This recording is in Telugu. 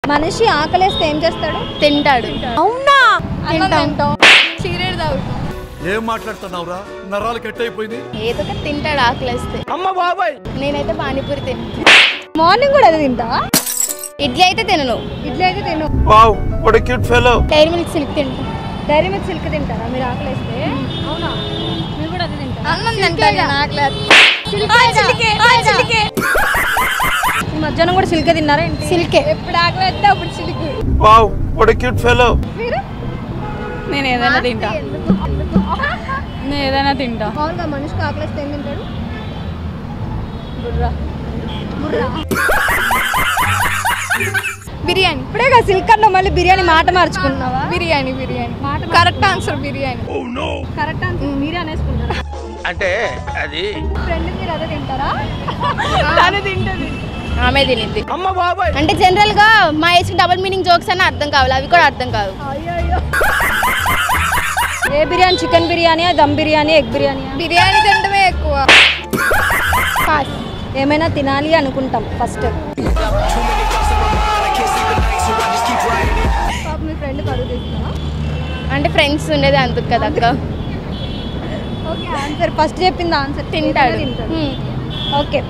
మనిషి ఆకలేస్తే ఏం చేస్తాడు? తింటాడు. అవునా? తింటాం. సిగరెట్ తాగుతాం. ఏం మాట్లాడుతున్నావురా? నరాలు కట్ అయిపోయింది. ఏదో ఒకటి తింటాడు ఆకలేస్తే. అమ్మ బాబాయ్, నేనైతే పానీపూరి తింటా. మార్నింగ్ కూడా అది తింటా. ఇడ్లీ అయితే తినను. ఇడ్లీ అయితే తిను. Wow, what a cute fellow. Dairy Milk Silk తింటా. డైరీ మిల్క్ సిల్క్ తింటారా మీరు ఆకలేస్తే? అవునా, మీరు కూడా అది తింటారా? అన్నం తింటాను ఆకలేస్తే. ఈ మధ్యాహ్నం కూడా సిల్కే తిన్నారా? సిల్కే. ఎప్పుడు ఆకలేస్తే అప్పుడు silk. Wow, what a cute fellow. మీరు? నేను ఏదైనా తింటా. నేను ఏదైనా తింటా. మామూలుగా మనిషికి ఆకలేస్తే ఏం తింటాడు? బుర్రా. బిర్యానీ. ఇప్పుడే కదా సిల్క్ అన్న మళ్ళీ బిర్యానీ మాట మార్చుకున్నావా? Biryani correct answer. Biryani correct answer. మీరే అనేసుకుంటారా? అంటే అది ఫ్రెండ్ మీరు అదే తింటారా? తను తింటుంది. ఆమె తినింది. అమ్మ బాబాయ్. అంటే జనరల్ గా మా ఏజ్ డబుల్ మీనింగ్ జోక్స్ అని అర్థం కావాలి, అవి కూడా అర్థం కావు. ఏ బిర్యానీ? Chicken biryani, dum biryani, egg biryani? బిర్యానీ తినడమే ఎక్కువ. ఏమైనా తినాలి అనుకుంటాం ఫస్ట్. మీ ఫ్రెండ్ కరువు తీస్తున్నావా? అంటే ఫ్రెండ్స్ ఉండేది అందుకు కదా అక్క. ఓకే, ఆన్సర్ ఫస్ట్ చెప్పింది ఆన్సర్. తింటాడు. ఓకే.